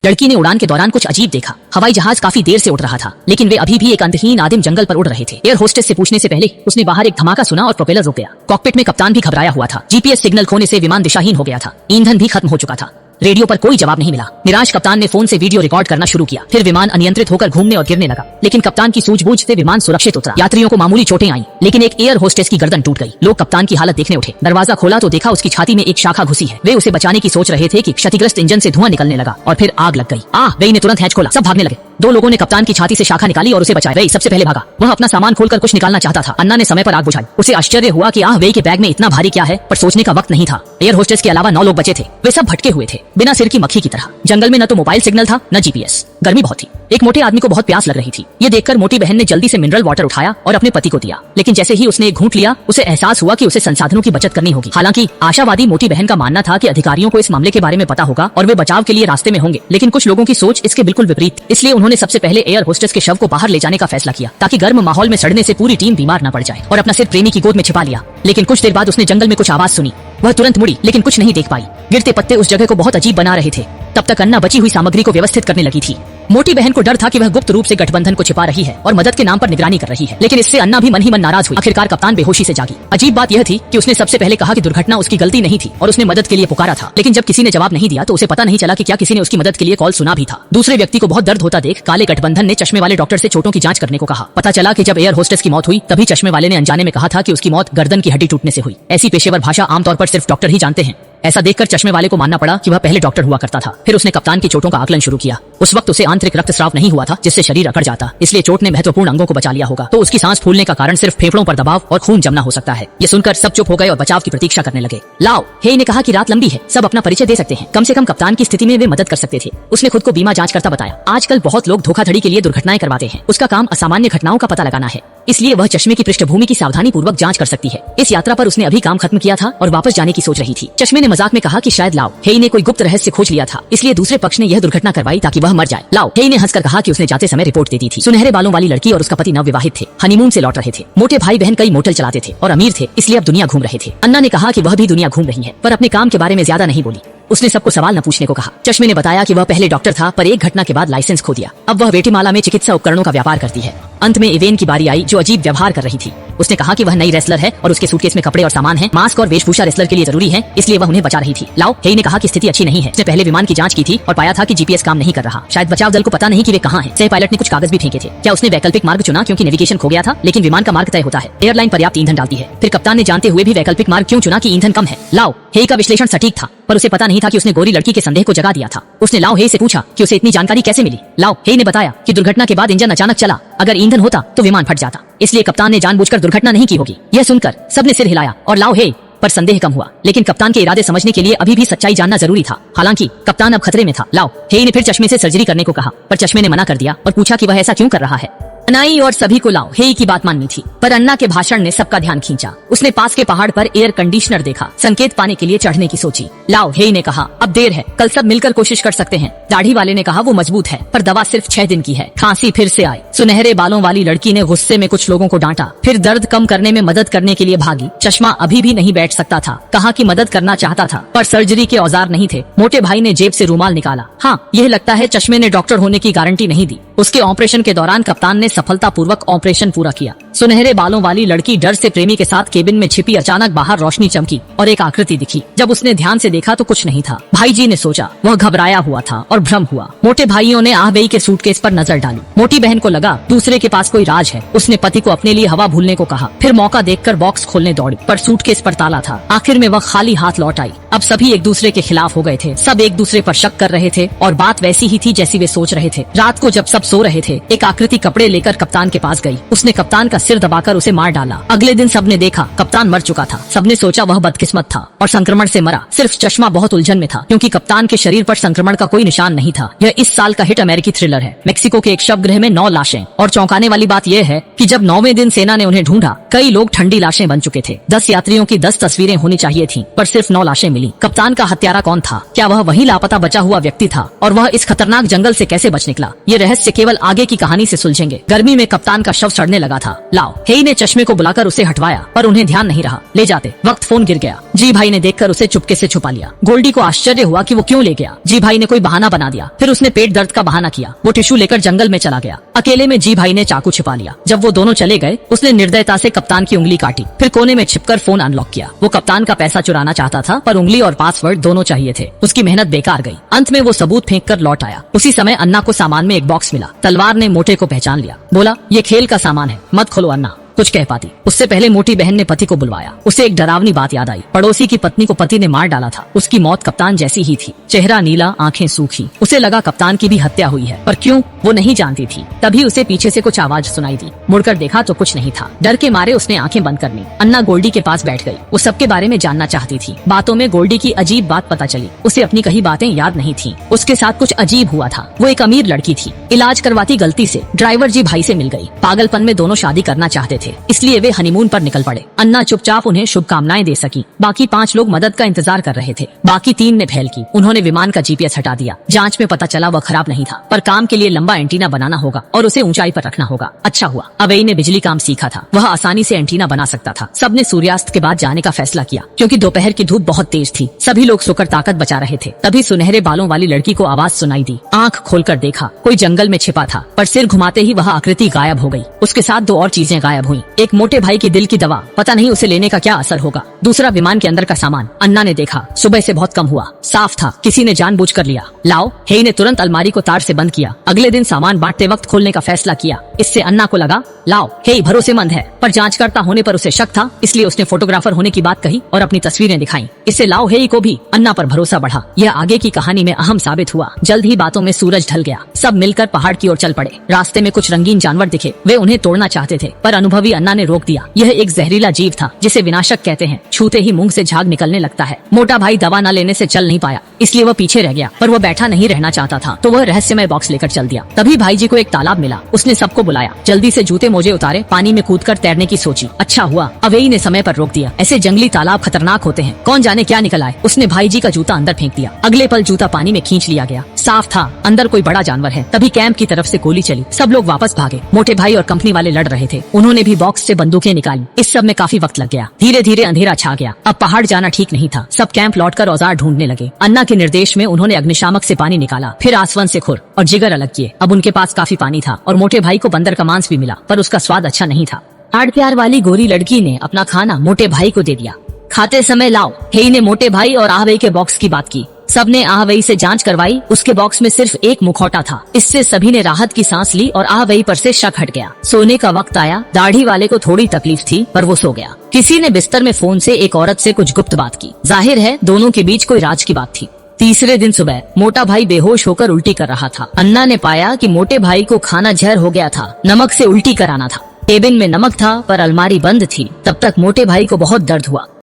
लड़की ने उड़ान के दौरान कुछ अजीब देखा। हवाई जहाज काफी देर से उड़ रहा था, लेकिन वे अभी भी एक अंतहीन आदिम जंगल पर उड़ रहे थे। एयर होस्टेस से पूछने से पहले उसने बाहर एक धमाका सुना और प्रोपेलर रुक गया। कॉकपिट में कप्तान भी घबराया हुआ था। जीपीएस सिग्नल खोने से विमान दिशाहीन हो गया था। ईंधन भी खत्म हो चुका था। रेडियो पर कोई जवाब नहीं मिला। निराश कप्तान ने फोन से वीडियो रिकॉर्ड करना शुरू किया। फिर विमान अनियंत्रित होकर घूमने और गिरने लगा, लेकिन कप्तान की सूझबूझ से विमान सुरक्षित उतरा। यात्रियों को मामूली चोटें आईं, लेकिन एक एयर होस्टेस की गर्दन टूट गई। लोग कप्तान की हालत देखने उठे। दरवाजा खोला तो देखा उसकी छाती में एक शाखा घुसी है। वे उसे बचाने की सोच रहे थे कि क्षतिग्रस्त इंजन से धुआं निकलने लगा और फिर आग लग गई। वेई ने तुरंत हैच खोला। सब भागने लगे। दो लोगों ने कप्तान की छाती से शाखा निकाली और उसे बचाया। वेई सबसे पहले भागा। वह अपना सामान खोलकर कुछ निकालना चाहता था। अन्ना ने समय पर आग बुझाई। उसे आश्चर्य हुआ कि वेई के बैग में इतना भारी क्या है, पर सोचने का वक्त नहीं था। एयर होस्टेस के अलावा 9 लोग बचे थे। वे सब भटके हुए थे, बिना सिर की मक्खी की तरह। जंगल में न तो मोबाइल सिग्नल था, न जीपीएस। गर्मी बहुत थी। एक मोटे आदमी को बहुत प्यास लग रही थी। ये देखकर मोटी बहन ने जल्दी से मिनरल वाटर उठाया और अपने पति को दिया, लेकिन जैसे ही उसने एक घूंट लिया, उसे एहसास हुआ कि उसे संसाधनों की बचत करनी होगी। हालांकि आशावादी मोटी बहन का मानना था कि अधिकारियों को इस मामले के बारे में पता होगा और वे बचाव के लिए रास्ते में होंगे, लेकिन कुछ लोगों की सोच इसके बिल्कुल विपरीत। इसलिए उन्होंने सबसे पहले एयर होस्टेस के शव को बाहर ले जाने का फैसला किया, ताकि गर्म माहौल में सड़ने से पूरी टीम बीमार न पड़ जाए, और अपना सिर प्रेमी की गोद में छिपा लिया। लेकिन कुछ देर बाद उसने जंगल में कुछ आवाज सुनी। वह तुरंत मुड़ी, लेकिन कुछ नहीं देख पाई। गिरते पत्ते उस जगह को बहुत अजीब बना रहे थे। तब तक अन्ना बची हुई सामग्री को व्यवस्थित करने लगी थी। मोटी बहन को डर था कि वह गुप्त रूप से गठबंधन को छिपा रही है और मदद के नाम पर निगरानी कर रही है, लेकिन इससे अन्ना भी मन ही मन नाराज हुई। आखिरकार कप्तान बेहोशी से जागी। अजीब बात यह थी कि उसने सबसे पहले कहा कि दुर्घटना उसकी गलती नहीं थी और उसने मदद के लिए पुकारा था, लेकिन जब किसी ने जवाब नहीं दिया तो उसे पता नहीं चला कि क्या किसी ने उसकी मदद के लिए कॉल सुना भी था। दूसरे व्यक्ति को बहुत दर्द होता देख काले गठबंधन ने चश्मे वाले डॉक्टर से चोटों की जांच करने को कहा। पता चला कि जब एयर होस्टेस की मौत हुई, तभी चश्मे वाले ने अनजाने में कहा था कि उसकी मौत गर्दन की हड्डी टूटने से हुई। ऐसी पेशेवर भाषा आमतौर पर सिर्फ डॉक्टर ही जानते हैं। ऐसा देखकर चश्मे वाले को मानना पड़ा कि वह पहले डॉक्टर हुआ करता था। फिर उसने कप्तान की चोटों का आकलन शुरू किया। उस वक्त उसे आंतरिक रक्तस्राव नहीं हुआ था, जिससे शरीर अकड़ जाता, इसलिए चोट ने महत्वपूर्ण अंगों को बचा लिया होगा। तो उसकी सांस फूलने का कारण सिर्फ फेफड़ों पर दबाव और खून जमना हो सकता है। ये सुनकर सब चुप हो गए और बचाव की प्रतीक्षा करने लगे। लाओ हेई ने कहा कि रात लंबी है, सब अपना परिचय दे सकते हैं। कम से कम कप्तान की स्थिति में वे मदद कर सकते थे। उसने खुद को बीमा जांच करता बताया। आजकल बहुत लोग धोखाधड़ी के लिए दुर्घटनाएं करवाते हैं। उसका काम असामान्य घटनाओं का पता लगाना है, इसलिए वह चश्मे की पृष्ठभूमि की सावधानी पूर्वक जांच कर सकती है। इस यात्रा पर उसने अभी काम खत्म किया था और वापस जाने की सोच रही थी। चश्मे ने मजाक में कहा कि शायद लाओ हेई ने कोई गुप्त रहस्य खोज लिया था, इसलिए दूसरे पक्ष ने यह दुर्घटना करवाई ताकि वह मर जाए। लाओ हेई ने हंसकर कहा कि उसने जाते समय रिपोर्ट दे दी थी। सुनहरे बालों वाली लड़की और उसका पति नवविवाहित थे, हनीमून से लौट रहे थे। मोटे भाई बहन कई मोटल चलाते थे और अमीर थे, इसलिए अब दुनिया घूम रहे थे। अन्ना ने कहा कि वह भी दुनिया घूम रही है, पर अपने काम के बारे में ज्यादा नहीं बोली। उसने सबको सवाल न पूछने को कहा। चश्मे ने बताया कि वह पहले डॉक्टर था, पर एक घटना के बाद लाइसेंस खो दिया। अब वह वेटीमाला में चिकित्सा उपकरणों का व्यापार करती है। अंत में इवेन की बारी आई, जो अजीब व्यवहार कर रही थी। उसने कहा कि वह नई रेसलर है और उसके सूटकेस में कपड़े और सामान है। मास्क और वेशभूषा रेसलर के लिए जरूरी है, इसलिए वह उन्हें बचा रही थी। लाओ हेई ने कहा कि स्थिति अच्छी नहीं है। उसने पहले विमान की जांच की थी और पाया था कि जीपीएस काम नहीं कर रहा। शायद बचाव दल को पता नहीं कि वे कहाँ हैं। सह पायलट ने कुछ कागज भी फेंके थे। क्या उसने वैकल्पिक मार्ग चुना क्योंकि नेविगेशन खो गया था? लेकिन विमान का मार्ग तय होता है। एयरलाइन पर्याप्त ईंधन डालती है। फिर कप्तान ने जानते हुए भी वैकल्पिक मार्ग क्यों चुना कि ईंधन कम है? लाओ हेई का विश्लेषण सटीक था, पर उसे पता नहीं था कि उसने गोरी लड़की के संदेह को जगा दिया था। उसने लाओ हेई से पूछा कि उसे इतनी जानकारी कैसे मिली। लाओ हेई ने बताया कि दुर्घटना के बाद इंजन अचानक चला। अगर ईंधन होता तो विमान फट जाता, इसलिए कप्तान ने जानबूझकर दुर्घटना नहीं की होगी। यह सुनकर सबने सिर हिलाया और लाओ हेई पर संदेह कम हुआ, लेकिन कप्तान के इरादे समझने के लिए अभी भी सच्चाई जानना जरूरी था। हालांकि कप्तान अब खतरे में था। लाओ हेई ने फिर चश्मे से सर्जरी करने को कहा, पर चश्मे ने मना कर दिया और पूछा कि वह ऐसा क्यों कर रहा है। अनाई और सभी को लाओ हेई की बात माननी थी, पर अन्ना के भाषण ने सबका ध्यान खींचा। उसने पास के पहाड़ पर एयर कंडीशनर देखा, संकेत पाने के लिए चढ़ने की सोची। लाओ हेई ने कहा, अब देर है, कल सब मिलकर कोशिश कर सकते हैं। दाढ़ी वाले ने कहा, वो मजबूत है, पर दवा सिर्फ 6 दिन की है। खांसी फिर से आई। सुनहरे बालों वाली लड़की ने गुस्से में कुछ लोगों को डांटा, फिर दर्द कम करने में मदद करने के लिए भागी। चश्मा अभी भी नहीं बैठ सकता था। कहा कि मदद करना चाहता था, पर सर्जरी के औजार नहीं थे। मोटे भाई ने जेब से रूमाल निकाला। हाँ, यह लगता है चश्मे ने डॉक्टर होने की गारंटी नहीं दी। उसके ऑपरेशन के दौरान कप्तान ने सफलतापूर्वक ऑपरेशन पूरा किया। सुनहरे बालों वाली लड़की डर से प्रेमी के साथ केबिन में छिपी। अचानक बाहर रोशनी चमकी और एक आकृति दिखी। जब उसने ध्यान से देखा तो कुछ नहीं था। भाई जी ने सोचा। वह घबराया हुआ था और भ्रम हुआ। मोटे भाइयों ने आहबेई के सूटकेस पर नजर डाली। मोटी बहन को लगा दूसरे के पास कोई राज है। उसने पति को अपने लिए हवा भूलने को कहा, फिर मौका देखकर बॉक्स खोलने दौड़ी, पर सूटकेस पर ताला था। आखिर में वह खाली हाथ लौट आई। अब सभी एक दूसरे के खिलाफ हो गए थे। सब एक दूसरे पर शक कर रहे थे और बात वैसी ही थी जैसी वे सोच रहे थे। रात को जब सब सो रहे थे, एक आकृति कपड़े लेकर कप्तान के पास गई। उसने कप्तान का सिर दबाकर उसे मार डाला। अगले दिन सबने देखा कप्तान मर चुका था। सबने सोचा वह बदकिस्मत था और संक्रमण से मरा। सिर्फ चश्मा बहुत उलझन में था, क्योंकि कप्तान के शरीर पर संक्रमण का कोई निशान नहीं था। यह इस साल का हिट अमेरिकी थ्रिलर है। मेक्सिको के एक शवगृह में 9 लाशें, और चौंकाने वाली बात यह है कि जब 9वें दिन सेना ने उन्हें ढूंढा, कई लोग ठंडी लाशें बन चुके थे। 10 यात्रियों की 10 तस्वीरें होनी चाहिए थी, पर सिर्फ 9 लाशें मिली। कप्तान का हत्यारा कौन था? क्या वह वही लापता बचा हुआ व्यक्ति था? और वह इस खतरनाक जंगल से कैसे बच निकला? ये रहस्य केवल आगे की कहानी से सुलझेंगे। गर्मी में कप्तान का शव सड़ने लगा था। लाओ हेई ने चश्मे को बुलाकर उसे हटवाया, पर उन्हें ध्यान नहीं रहा। ले जाते वक्त फोन गिर गया। जी भाई ने देखकर उसे चुपके से छुपा लिया। गोल्डी को आश्चर्य हुआ कि वो क्यों ले गया। जी भाई ने कोई बहाना बना दिया। फिर उसने पेट दर्द का बहाना किया। वो टिश्यू लेकर जंगल में चला गया। अकेले में जी भाई ने चाकू छिपा लिया। जब वो दोनों चले गए, उसने निर्दयता से कप्तान की उंगली काटी। फिर कोने में छिपकर फोन अनलॉक किया। वो कप्तान का पैसा चुराना चाहता था, पर उंगली और पासवर्ड दोनों चाहिए थे। उसकी मेहनत बेकार गई। अंत में वो सबूत फेंक कर लौट आया। उसी समय अन्ना को सामान में एक बॉक्स मिला। तलवार ने मोटे को पहचान लिया। बोला, ये खेल का सामान है, मत खोलो अन्ना। कुछ कह पाती उससे पहले मोटी बहन ने पति को बुलवाया। उसे एक डरावनी बात याद आई। पड़ोसी की पत्नी को पति ने मार डाला था। उसकी मौत कप्तान जैसी ही थी। चेहरा नीला, आंखें सूखी। उसे लगा कप्तान की भी हत्या हुई है, पर क्यों वो नहीं जानती थी। तभी उसे पीछे से कुछ आवाज सुनाई दी। मुड़कर देखा तो कुछ नहीं था। डर के मारे उसने आंखें बंद कर ली। अन्ना गोल्डी के पास बैठ गई। वो सबके बारे में जानना चाहती थी। बातों में गोल्डी की अजीब बात पता चली। उसे अपनी कही बातें याद नहीं थी। उसके साथ कुछ अजीब हुआ था। वो एक अमीर लड़की थी। इलाज करवाती गलती से ड्राइवर जी भाई से मिल गई। पागलपन में दोनों शादी करना चाहते थे, इसलिए वे हनीमून पर निकल पड़े। अन्ना चुपचाप उन्हें शुभकामनाएं दे सकी। बाकी 5 लोग मदद का इंतजार कर रहे थे। बाकी 3 ने पहल की। उन्होंने विमान का जीपीएस हटा दिया। जांच में पता चला वह खराब नहीं था, पर काम के लिए लंबा एंटीना बनाना होगा और उसे ऊंचाई पर रखना होगा। अच्छा हुआ अवेई ने बिजली काम सीखा था। वह आसानी से एंटीना बना सकता था। सबने सूर्यास्त के बाद जाने का फैसला किया, क्योंकि दोपहर की धूप बहुत तेज थी। सभी लोग सोकर ताकत बचा रहे थे। तभी सुनहरे बालों वाली लड़की को आवाज सुनाई दी। आंख खोलकर देखा, कोई जंगल में छिपा था, पर सिर घुमाते ही वह आकृति गायब हो गई। उसके साथ 2 और चीजें गायब हुई। एक मोटे भाई की दिल की दवा, पता नहीं उसे लेने का क्या असर होगा। दूसरा विमान के अंदर का सामान। अन्ना ने देखा, सुबह से बहुत कम हुआ। साफ था किसी ने जानबूझकर लिया। लाओ हेई ने तुरंत अलमारी को तार से बंद किया। अगले दिन सामान बांटते वक्त खोलने का फैसला किया। इससे अन्ना को लगा लाओ हेई भरोसेमंद है, पर जांचकर्ता होने पर उसे शक था, इसलिए उसने फोटोग्राफर होने की बात कही और अपनी तस्वीरें दिखाई। इससे लाओ हेई को भी अन्ना पर भरोसा बढ़ा। यह आगे की कहानी में अहम साबित हुआ। जल्द ही बातों में सूरज ढल गया। सब मिलकर पहाड़ की ओर चल पड़े। रास्ते में कुछ रंगीन जानवर दिखे। वे उन्हें तोड़ना चाहते थे, पर अनुभवी अन्ना ने रोक दिया। यह एक जहरीला जीव था, जिसे विनाशक कहते हैं। छूते ही मुंह से झाग निकलने लगता है। मोटा भाई दवा न लेने से चल नहीं पाया, इसलिए वह पीछे रह गया। पर वह बैठा नहीं रहना चाहता था, तो वह रहस्यमय बॉक्स लेकर चल दिया। तभी भाई जी को एक तालाब मिला। उसने सबको बुलाया। जल्दी से जूते मोजे उतारे, पानी में कूदकर तैरने की सोची। अच्छा हुआ अवेई ने समय पर रोक दिया। ऐसे जंगली तालाब खतरनाक होते हैं, कौन जाने क्या निकल आए। उसने भाई जी का जूता अंदर फेंक दिया। अगले पल जूता पानी में खींच लिया गया। साफ था अंदर कोई बड़ा जानवर है। तभी कैंप की तरफ से गोली चली। सब लोग वापस भागे। मोटे भाई और कंपनी वाले लड़ रहे थे। उन्होंने भी बॉक्स से बंदूकें निकाली। इस सब में काफी वक्त लग गया। धीरे धीरे अंधेरा छा गया। अब पहाड़ जाना ठीक नहीं था। सब कैंप लौटकर औजार ढूंढने लगे। अन्ना के निर्देश में उन्होंने अग्निशामक से पानी निकाला, फिर आसवन से खुर और जिगर अलग किए। अब उनके पास काफी पानी था और मोटे भाई को बंदर का मांस भी मिला, पर उसका स्वाद अच्छा नहीं था। लाड़ प्यार वाली गोरी लड़की ने अपना खाना मोटे भाई को दे दिया। खाते समय लाओ हेई ने मोटे भाई और आहवेई के बॉक्स की बात की। सबने आहवेई से जांच करवाई। उसके बॉक्स में सिर्फ एक मुखौटा था। इससे सभी ने राहत की सांस ली और आहवेई पर से शक हट गया। सोने का वक्त आया। दाढ़ी वाले को थोड़ी तकलीफ थी, पर वो सो गया। किसी ने बिस्तर में फोन से एक औरत से कुछ गुप्त बात की। जाहिर है दोनों के बीच कोई राज की बात थी। तीसरे दिन सुबह मोटा भाई बेहोश होकर उल्टी कर रहा था। अन्ना ने पाया कि मोटे भाई को खाना जहर हो गया था। नमक से उल्टी कराना था। केबिन में नमक था, पर अलमारी बंद थी। तब तक मोटे भाई को बहुत दर्द हुआ।